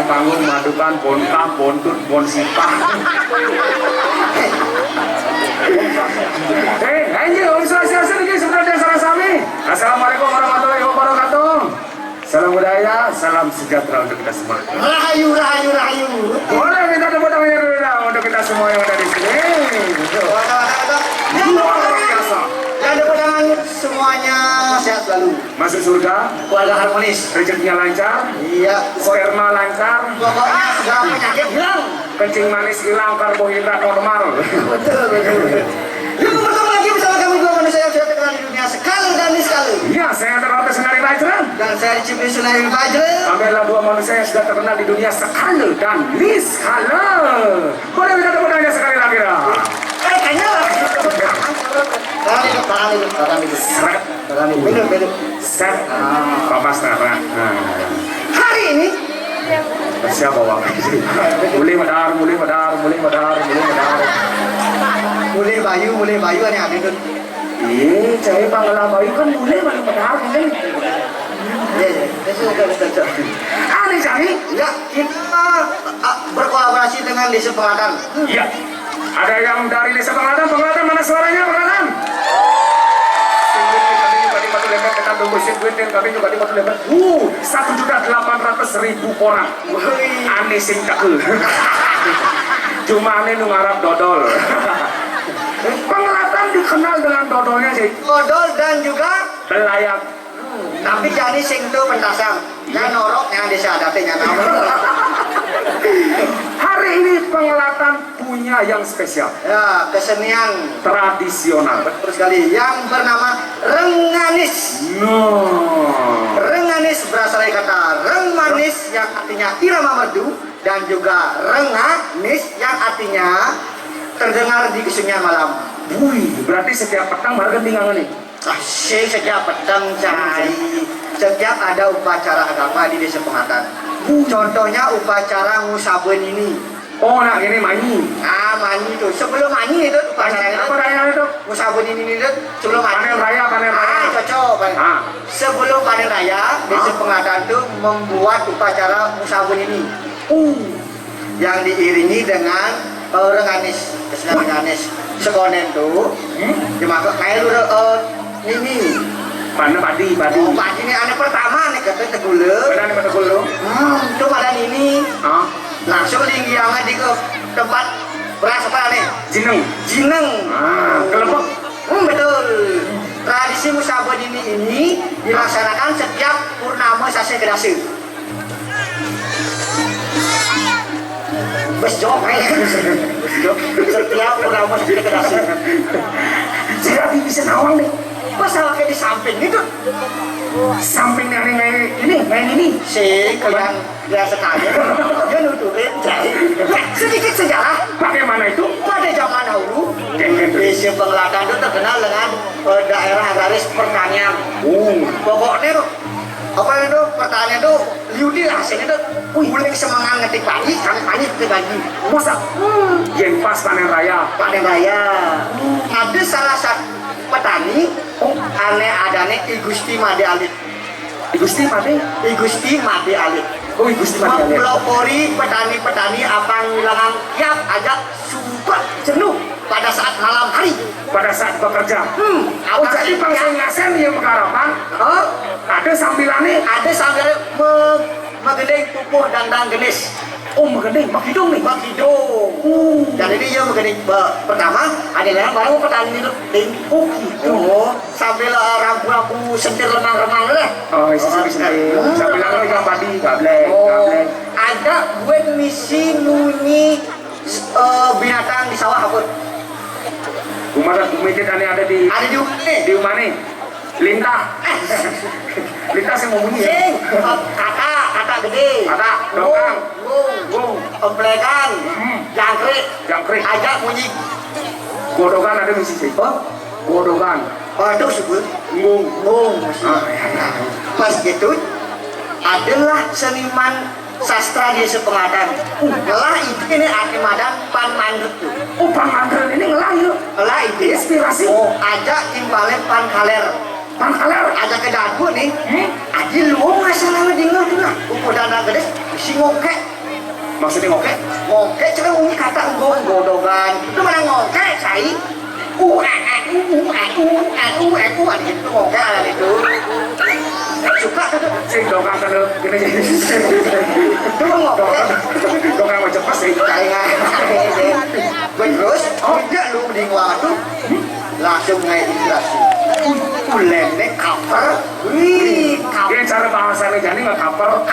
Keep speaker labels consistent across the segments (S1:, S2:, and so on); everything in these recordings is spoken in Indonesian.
S1: panggung madukan bonta bontut bonsipah. Anjir, Om Swastiastu ini sebenarnya salah sami. Assalamualaikum warahmatullahi wabarakatuh. Salam budaya, salam sejahtera untuk kita semua.
S2: Rahayu, rahayu, rahayu.
S1: Boleh minta tepuk tangannya dulu untuk kita semua yang ada di sini. Luar biasa.
S2: Dan tepuk tangan semuanya sehat selalu.
S1: Masuk surga,
S2: Keluarga harmonis.
S1: rezekinya lancar,
S2: Iya.
S1: sperma lancar,
S2: Pokoknya segala penyakit hilang.
S1: kencing manis hilang, karbohidrat normal.
S2: Betul, betul, betul. Yuk bertemu lagi bersama kami dua manusia yang sudah terkenal di dunia sekali dan sekali.
S1: Iya, saya terlalu Senari Bajrang.
S2: Dan saya Cipri Sunari Bajrang.
S1: Kami adalah dua manusia yang sudah terkenal di dunia sekali dan niskala. Boleh minta tepuk tangannya sekali lagi dah.
S2: Kayaknya lah. Tangan itu. Minum.
S1: Set. Bapak setara.
S2: Hari ini
S1: Siapa bang? Mulai medar.
S2: mulai bayu aneh ada itu.
S1: Saya Bangla Bayu kan mulai medar. Aneh cari?
S2: Ya, kita berkolaborasi dengan Desa Pengadaan.
S1: Iya. Ada yang dari desa Pengadaan mana suaranya Pengadaan? Kami juga di Batu Lebar. 1.800.000 orang. Aneh sing tekel. Cuma aneh nu ngarap dodol. Pengelatan dikenal dengan dodolnya sih.
S2: Dodol dan juga
S1: Belayang.
S2: tapi jadi sing tu pentasang. Yang norok yang desa adatnya nama.
S1: Hari ini Pengelatan punya yang spesial.
S2: Ya, kesenian
S1: Tradisional.
S2: betul sekali yang bernama Renganis.
S1: No.
S2: Renganis berasal dari kata reng manis yang artinya irama merdu dan juga renganis yang artinya terdengar di kesunyian malam.
S1: Wih, berarti setiap petang baru gentingan nih.
S2: Asik setiap petang cai. Setiap ada upacara agama di desa Pengatan. Contohnya upacara ngusabun ini.
S1: Oh, nak ini manyi.
S2: Mani itu. Sebelum mani itu upacara itu.
S1: Apa raya itu?
S2: Ngusabun ini itu sebelum mani.
S1: Panen raya, panen raya.
S2: Cocok. Sebelum panen raya, desa Pengatan itu membuat upacara ngusabun ini. Yang diiringi dengan renganis, renganis. Sekonen tuh dimakan kayak lu ini.
S1: Panen padi.
S2: Oh, padi ini aneh pertama nih kata tegule.
S1: Benar nih tegule.
S2: Itu pada ini. Langsung digiangan di ke tempat beras apa nih? Jineng.
S1: Kelepek.
S2: Betul. Tradisi musabun ini dilaksanakan setiap purnama sase kedasi. Besjok setiap purnama sase kedasi.
S1: Jadi bisa nawang deh.
S2: Pas awaknya di samping itu.
S1: Samping yang ini.
S2: Si yang sekali dia nutupin sedikit sejarah.
S1: Bagaimana itu?
S2: Pada zaman dahulu desa Pengatan itu terkenal dengan daerah agraris pertanian. Pokoknya apa itu pertanian itu liudi lah sini tuh mulai semangat ngetik pagi kami ketik pagi.
S1: Masa? Yang pas panen raya.
S2: Ada salah satu petani aneh adane I Gusti Made Alit.
S1: I Gusti Made Alit. Mempelopori
S2: petani-petani apa ngilangan tiap ajak sumpah jenuh pada saat malam hari.
S1: Pada saat bekerja. Jadi bangsa ngasen yang mengharapan. Ada sambilannya.
S2: Ada sambil megedeng pupuh dandang genis.
S1: Megedeng, makidong nih.
S2: Dan ini yang megedeng pertama adalah baru petani itu tingkuk gitu. Sambil rambu-rambu sentir lemang-lemang lah.
S1: Sambilan lagi yang padi, gablek.
S2: Ada buat misi nunyi binatang di sawah apa?
S1: Kumidit ada di mana? Lintah. Lintah sih mau bunyi ya?
S2: Kata gede.
S1: Kata, dongkang.
S2: Emplekan. Jangkrik. Ajak bunyi.
S1: Godokan ada misi siapa? Godokan.
S2: Waduh sebut. Ngung. Pas gitu adalah seniman sastra di Sepengatan. Ngelah itu ini Madan Pan Mandret tuh.
S1: Pan Mandret ini ngelah yuk.
S2: Ngelah itu
S1: inspirasi.
S2: Ajak timbalen Pan Kaler. Ajak ke dagu nih. Aji lu masalah dengar tuh lah. Udah gede si ngokek.
S1: Maksudnya ngokek?
S2: Ngokek cuma umi kata godogan. Itu mana ngokek cai? Itu ngokek ada itu. Suka tuh.
S1: Sing dongkang kena gini.
S2: Itu ngokek.
S1: Dongkang macam pas sih.
S2: Terus, tidak lu di waktu langsung ngai inspirasi. Ulene cover.
S1: Ini cara bahasanya jadi nggak cover.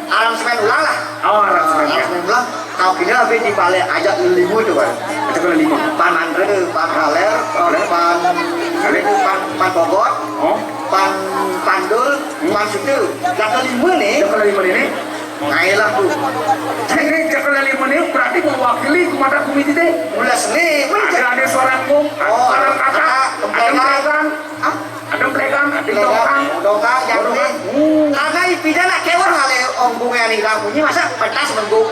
S2: Alam semen ulang lah.
S1: Alam semen
S2: ulang. Kau kira lebih di balik ajak lelimu tuh kan.
S1: Itu kan lelimu.
S2: Pan Andre, Pan Kaler, Pan Bogor, Pan Pandul, Pan Sutu. Jaka lima nih. Ngailah tuh.
S1: Jadi jaka lima nih berarti mewakili kepada komite deh.
S2: Mulai seni.
S1: Ada suara ngom, ada kata, ada pelegan, ada
S2: dongkang, jangkrik. Karena ipinya nak kewan kali ombungnya nih bunyi masa pentas menggu.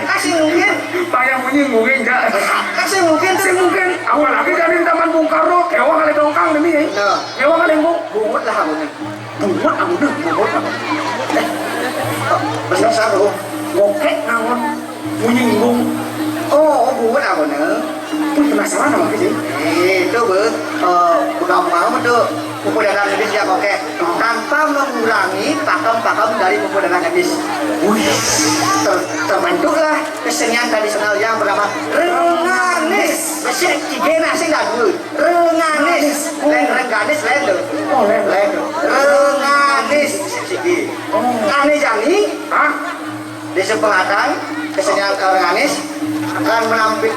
S2: Kasih mungkin.
S1: Payah bunyi enggak.
S2: Kasih mungkin.
S1: Apalagi dari Taman Bung Karno, kewan kali dongkang ini. Kewan kali
S2: bungut lah bungut. Bungut. Besar tuh.
S1: Ngokek ngawon, bunyi ngung.
S2: Bungut apa nih?
S1: Penasaran sama sih.
S2: Itu bukan mau tuh pemuda gadis yang oke tanpa mengurangi pakem-pakem dari pemuda gadis. Terbentuklah kesenian tradisional yang bernama renganis. Mesin cigena sih nggak dulu. Renganis, rengganis lendo. Renganis, sigi. Aneh jani, di Sepengatan kesenian renganis akan menampil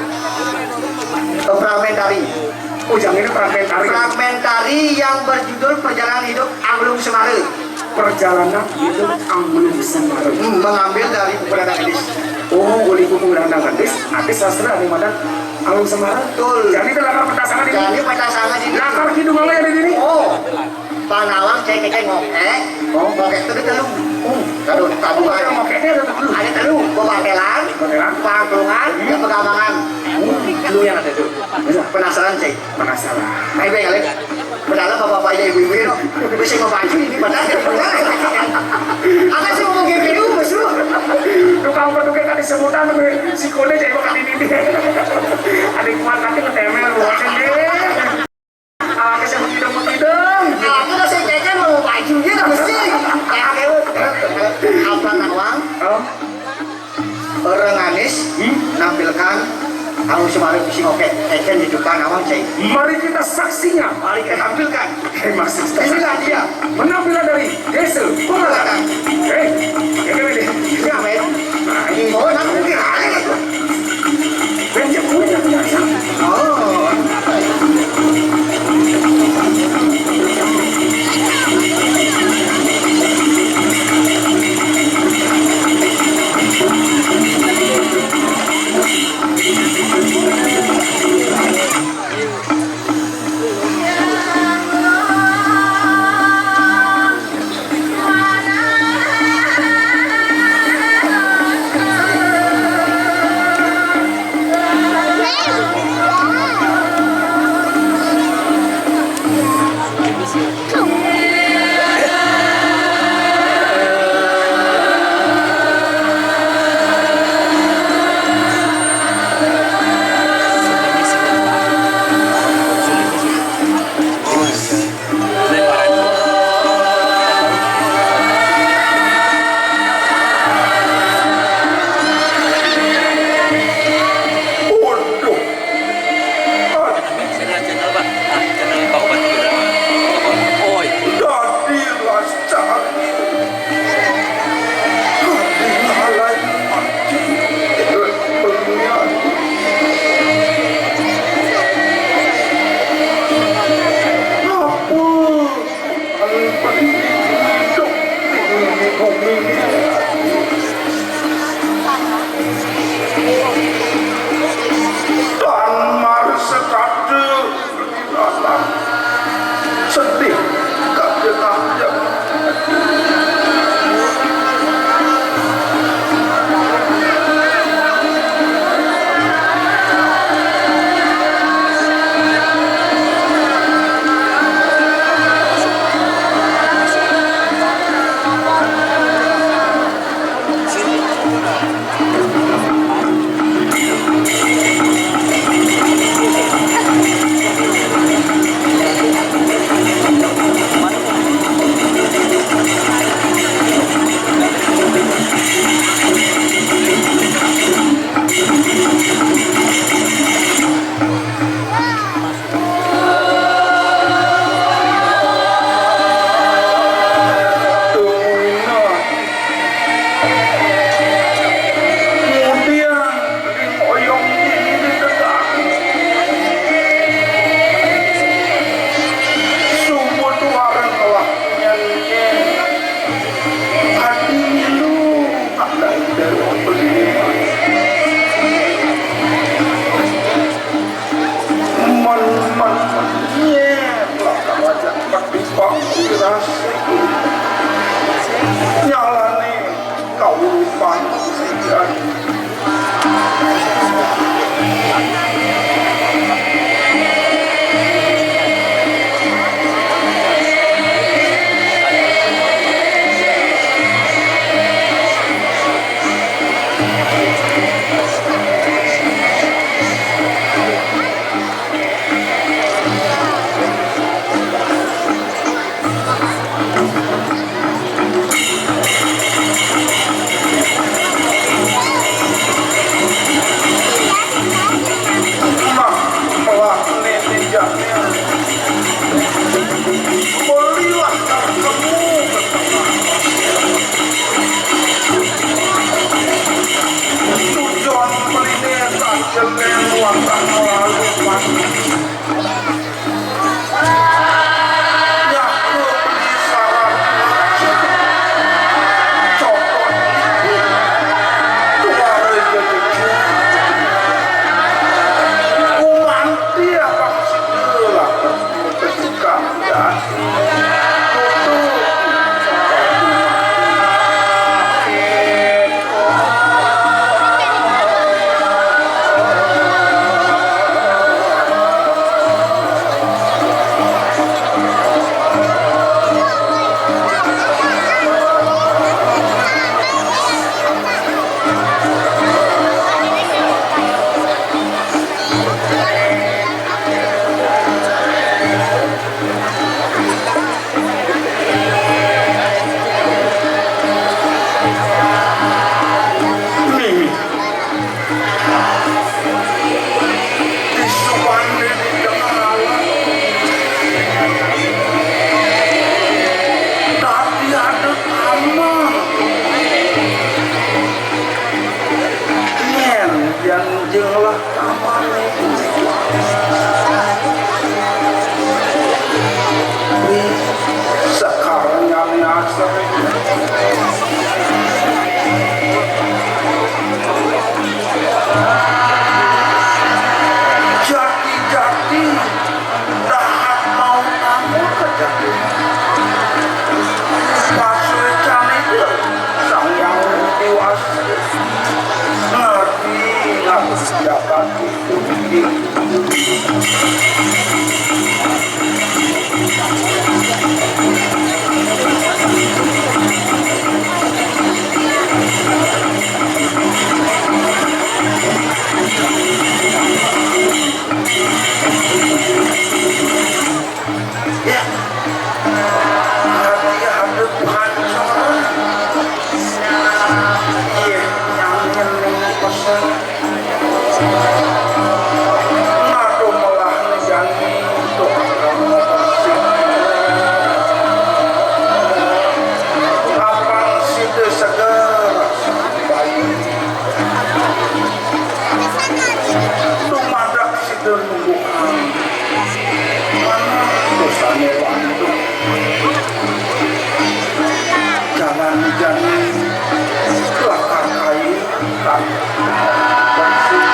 S2: fragmentari.
S1: Jangan ini fragmentari.
S2: Fragmentari yang berjudul Perjalanan Hidup Anglung Semare.
S1: perjalanan itu Anggun Semarang.
S2: Mengambil dari Pupurana Gadis.
S1: Oh, uli Pupurana Gadis, artis sastra di mana Anggun Semarang.
S2: Betul.
S1: Jadi itu lakar petasangan ini.
S2: Jadi pasangan ini.
S1: Lakar kidung apa ya di sini?
S2: Oh, Panawang cek ngokek.
S1: Oh,
S2: Ngokek itu telung. Aduh, tabungan.
S1: ada moketnya ada dulu.
S2: Ada telung, pembatelan,
S1: Bagaimana?
S2: pangklungan, dan pegamangan. Lu yang ada tuh. Penasaran cek.
S1: Penasaran.
S2: Ayo baik kali. Padahal bapak-bapaknya ibu-ibu itu bisa ngebantu ini padahal. Akan sih ngomong kayak gitu, Mas.
S1: Tukang petuknya kan disebutan si kode jadi kali ini. Adik kuat nanti ngetemel buatin deh. Ah, kesebut hidung.
S2: Aku udah saya kayaknya mau baju gitu mesti. Kayak apa nawang?
S1: Oh,
S2: Orang Anis menampilkan Anggun Semarang bisa ngokek eken di depan awang cek.
S1: mari kita saksinya.
S2: Mari kita tampilkan.
S1: Mas,
S2: Inilah dia.
S1: penampilan dari Gesel Pengalakan. Ini
S2: Ini apa ya?
S1: Nah, ini
S2: Oh, nak mungkin ada gitu.
S1: benjek punya biasa.
S2: Oh.
S3: Jati-jati dahat mau kamu kejati pasukan itu sang yang dewasa ngerti nggak dapat itu ya hati hadap hancur iya nyanyian yang pesan ngadu malah ngejani untuk kamu bersih apang situ segera bayi tumadak situ nungguan mana dosanya bantu jangan kelakar kain tak bersih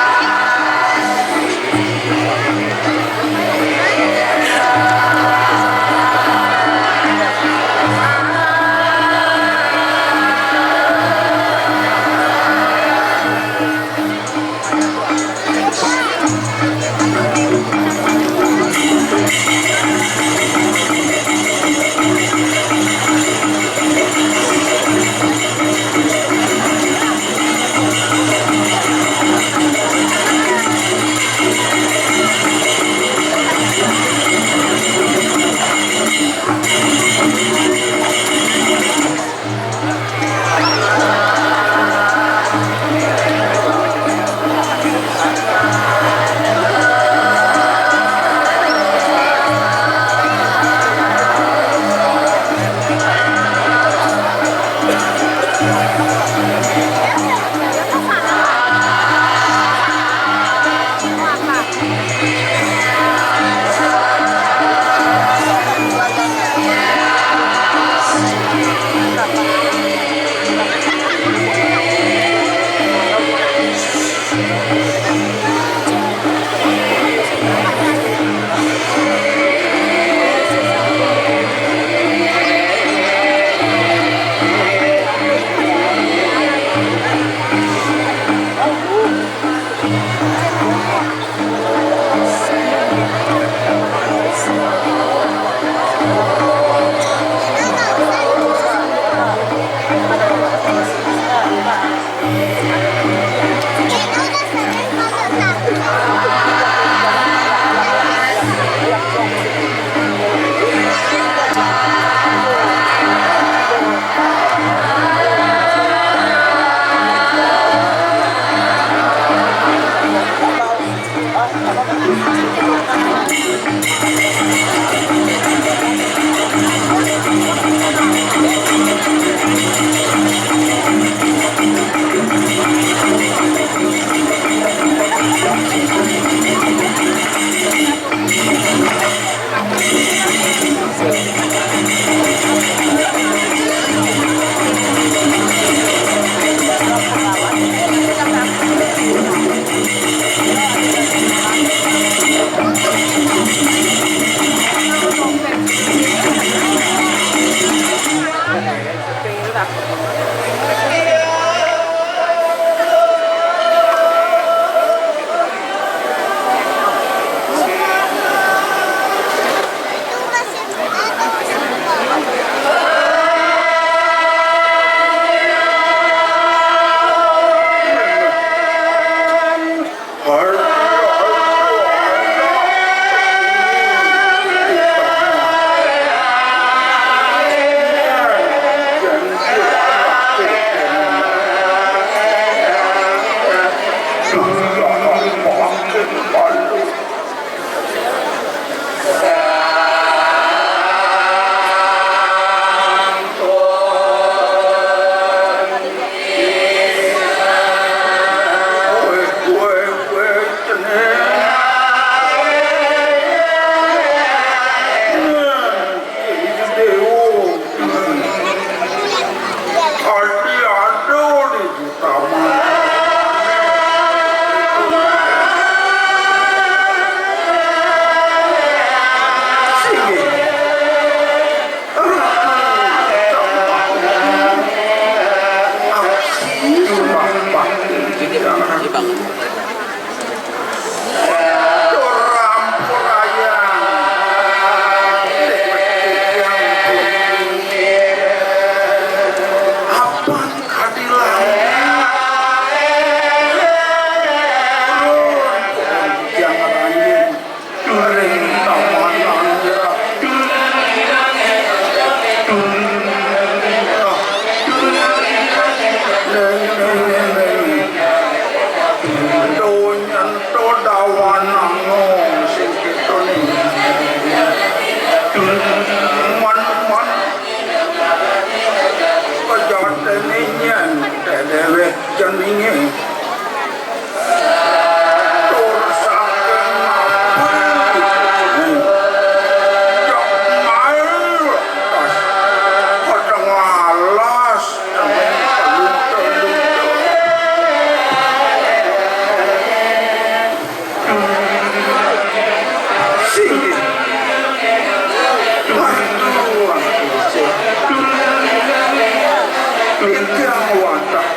S3: Tiang wadah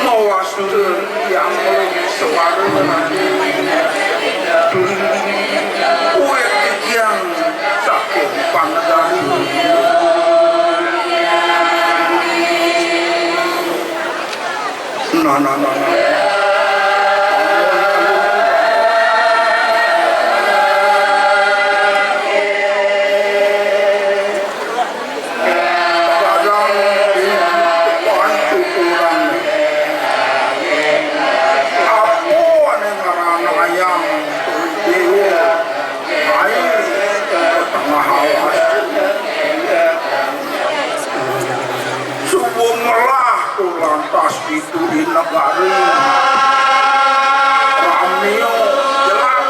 S3: mawasudun yang sewarna kue tiang sakit panegari nah lantas itu di negari Ramio jelas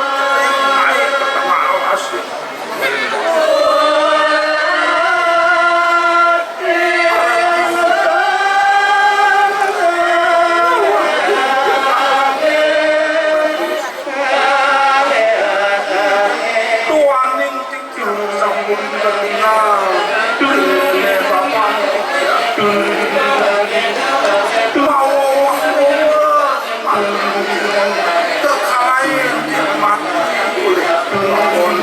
S3: naik ke tengah alas tuaning tikin sambung terkenal ini bapak terkait mati oleh bangun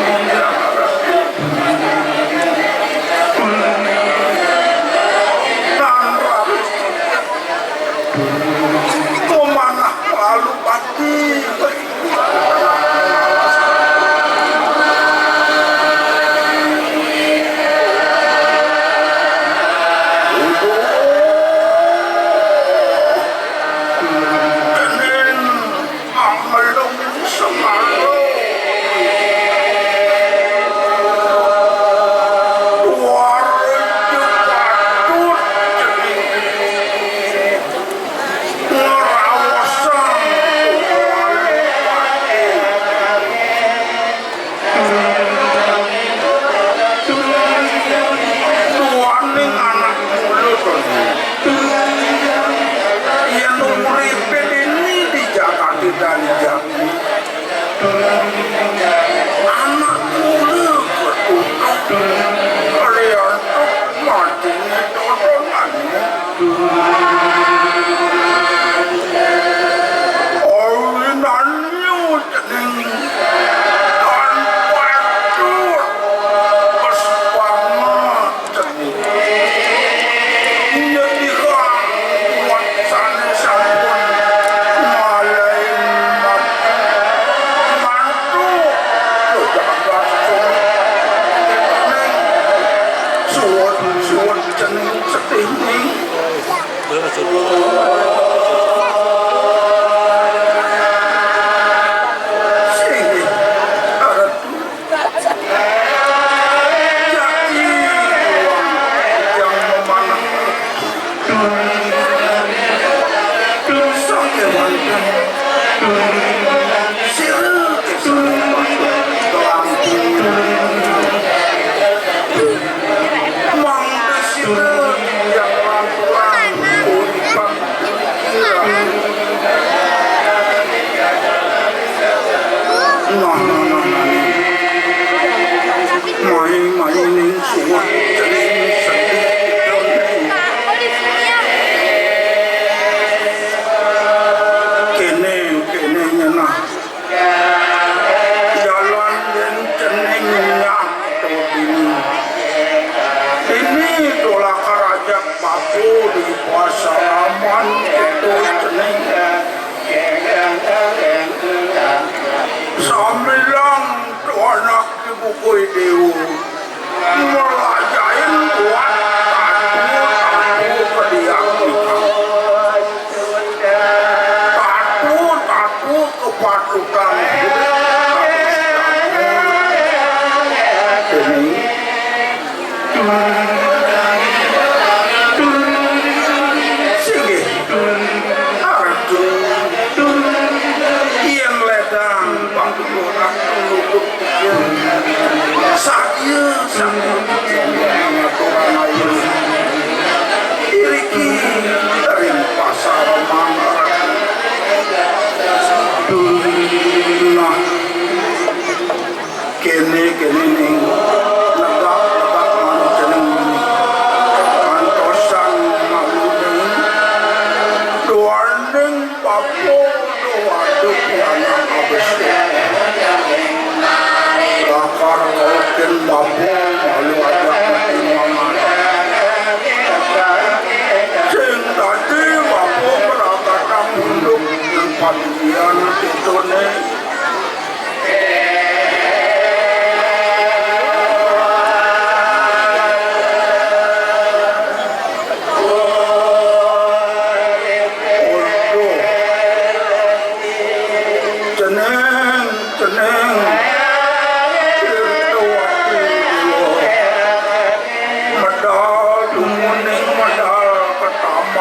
S3: dan ratus pemanah lalu pati dan jati anak muda beruntung kalian matinya dorongannya olinannya jening dan wadur kespama jening nyedikan buat sana-sana Samilang tu anak ibu koi dewu melajain buat tatu kediakitan tatu kepatutan saya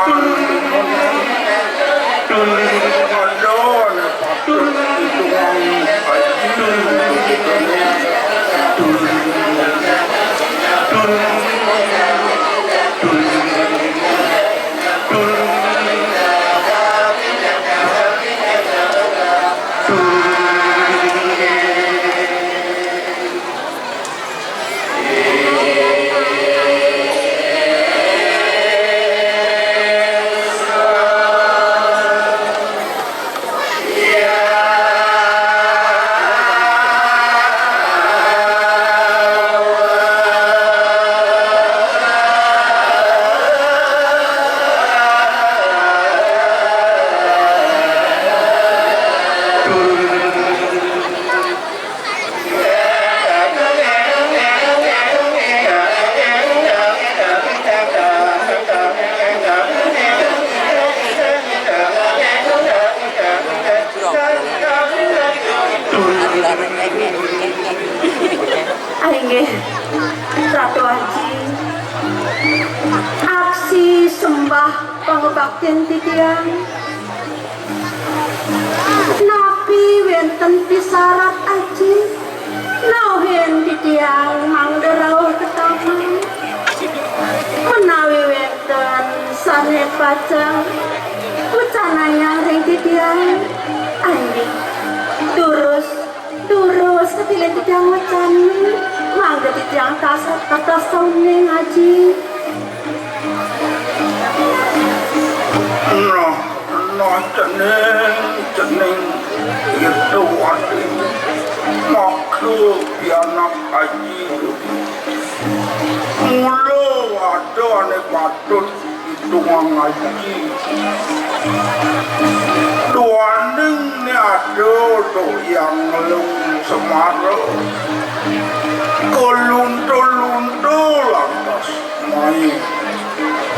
S3: salaman aduh nek patut hitungan
S4: Aingge, Ratu Aji, aksi sembah pangebaktian titiang. Napi wenten pisarat Aji, nauhen titiang mangderau ketaman. Menawi wenten sanet pacang, kucananya ring titiang. Aingge, Turus ketilik titiang wacan mangga titiang kasat atas tahunnya ngaji
S3: no cening itu wadi makhluk anak haji mulu ada ane patut hitungan ngaji duaning ni ada tuh yang ngelung semara keluntul-luntul lantas main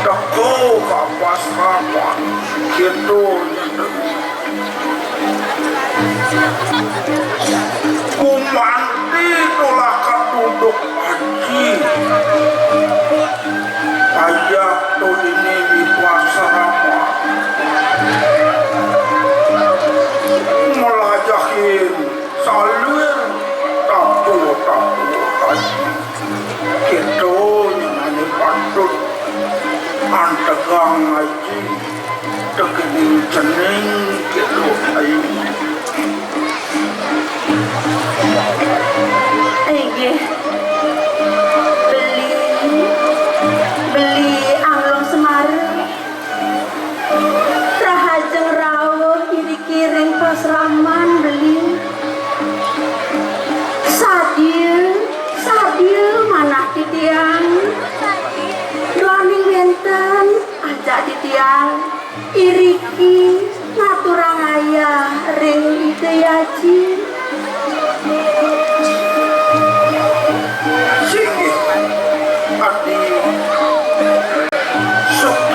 S3: teko kapas kapan gitu kumanti tulah keduduk haji ajak tuh ini di pasarama melajahin salir tapu haji gitu nyanyi patut antegang haji tekening cening gitu ayo
S4: Aige beli anglong semara rahajeng rawuh kiring pasraman beli sadil manah titiang doaning wenten ajak titiang iriki ngaturang ayah ring ideaji
S3: singgih hati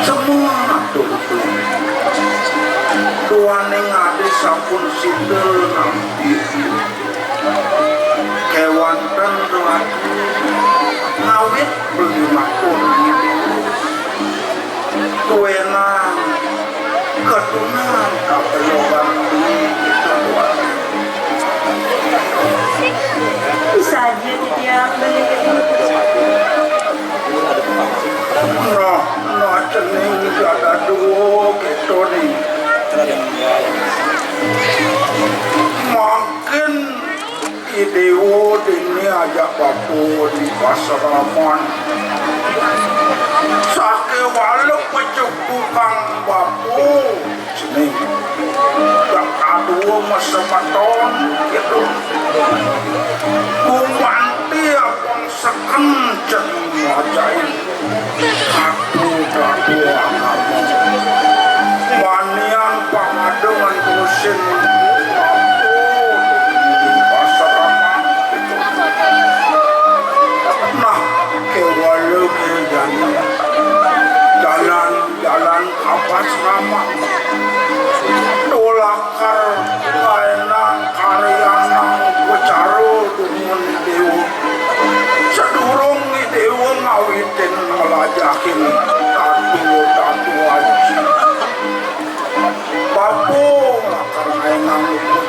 S3: semua atur tuane ngade sampun sintel nampi kewanten doaku ngawit beli makun tuenang ketunan kapelogan itu doaku
S4: bisa aja titiang beli
S3: no cening ada dua gitu nih makin idewo ini ajak bapu di pasaraman sake walau pecukukang bapu cening gak aduh masa maton gitu kumanti abang sekenceng wajahin aku dadu agama manian pangadungan kusin bapu di pasarama gitu nah kewalau jalan kapas nama dolakar lainang karyanang becaru dengan dewa sedurung dewa ngawitin melajakin tatu aja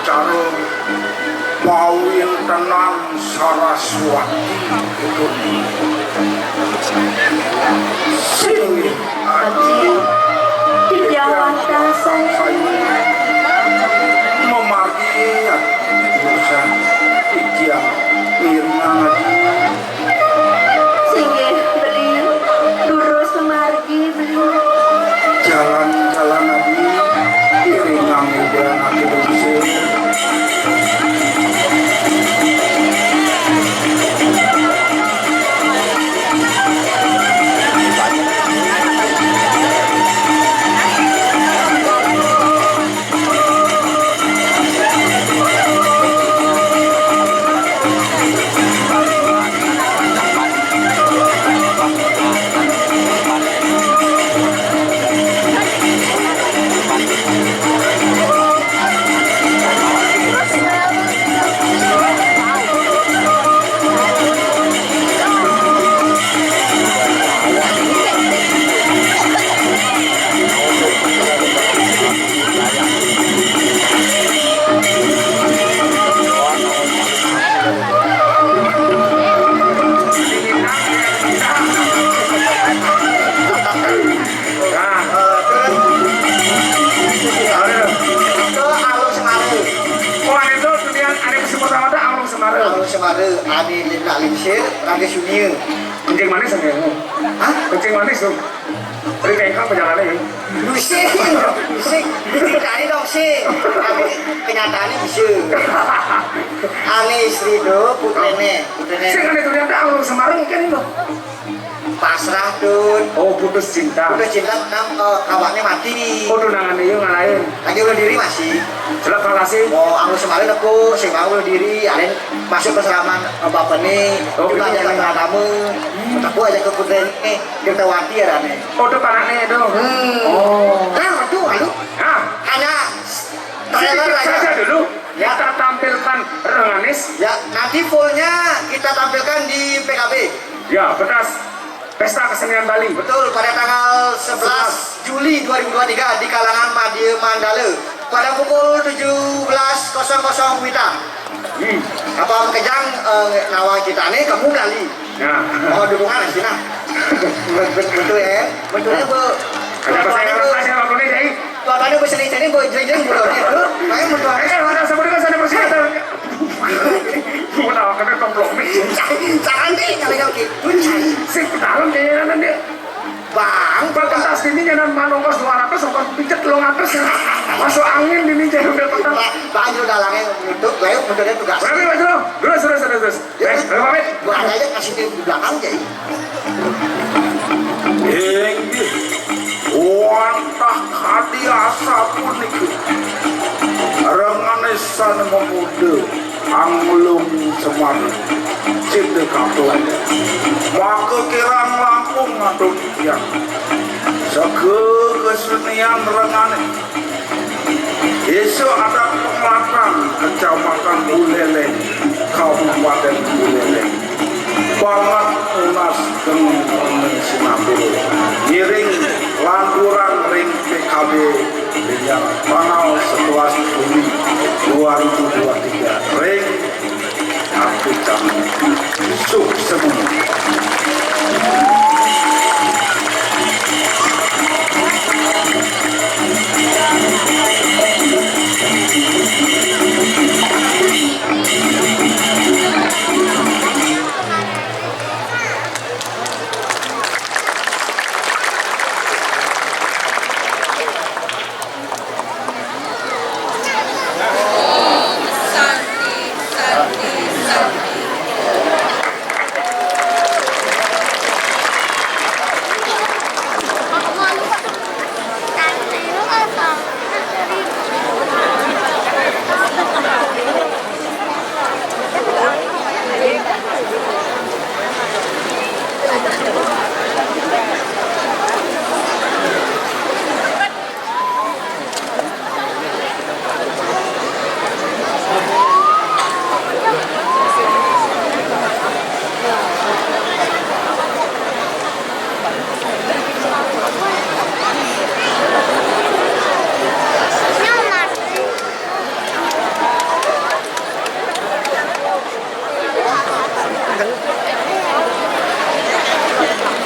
S3: cara Pawin tenan Saraswati itu sing
S4: Haji, Tidiawanta saya.
S3: memargi dosa ikian irna ngaji
S4: Singgih beli, lurus memargi beli.
S3: jalan-jalan nabi iringan udah nanti dosa
S2: Semara adi lina linsir rangga sunia.
S1: Kencing manis aja kamu.
S2: Hah?
S1: Kencing manis tuh. Tadi kayak perjalanannya.
S2: Bisik, tadi dong sih. Tapi kenyataannya bisa. Ane istri do putrene.
S1: Sih kan itu dia Allah Semarang kan itu.
S2: Pasrah dun.
S1: Oh putus cinta.
S2: Udah cinta kawannya mati.
S1: Oh tunangan dia ngalahin.
S2: Lagi udah diri masih.
S1: Jelas makasih.
S2: Mau anu semarin aku sing mau udah diri. Alen masuk ke seraman bapak nih. Juga aja dengan kamu. Aku aja ke putrene. Kita wati ya Rane.
S1: Oh itu anaknya itu. Oh.
S2: Nah, aduh, aduh.
S1: Nah.
S2: Hanya trailer
S1: Sedikit
S2: aja.
S1: saja dulu.
S2: Ya.
S1: Kita tampilkan Renganis.
S2: Ya, nanti fullnya kita tampilkan di PKB.
S1: Ya bekas. Pesta Kesenian Bali.
S2: Betul, pada tanggal 11 Juli 2023 di kalangan Madya Mandala pada pukul 17.00 WITA. Apa kejang nawang kita nih kamu gali.
S1: Nah.
S2: Oh dukungan sih nah. Betul ya. Betulnya bu.
S1: Ada persaingan saya waktu ini jadi.
S2: Tuan-tuan bu sering-sering bu jeng-jeng bu lori itu. Makanya betul.
S1: Ada sebutkan ada persaingan. Mau tahu kan komplok nih.
S2: Jangan deh kalau gitu.
S1: Si dalam kayaknya nanti.
S2: Bang,
S1: Pentas ini jangan manongkos 200, sokos pijet 200 masuk angin ini jadi udah pentas.
S2: Bang udah dalangnya nutup, baik bentuknya tugas.
S1: Berapa Mas Bro? Terus. Pamit.
S2: Gua aja kasih di belakang jadi.
S3: Inggi wantah kadi asa pun iku Renganesan memuda Anglung Semar Cinta kapuan Maka kirang Lampung atau yang Seke kesenian Renganes Esok ada penglatan Kecamatan Bulele Kabupaten Bulele banget unas dengan Sinabel ngiring lanturan ring PKB dengan tanggal 11 Juli 2023 ring aku campur sukses.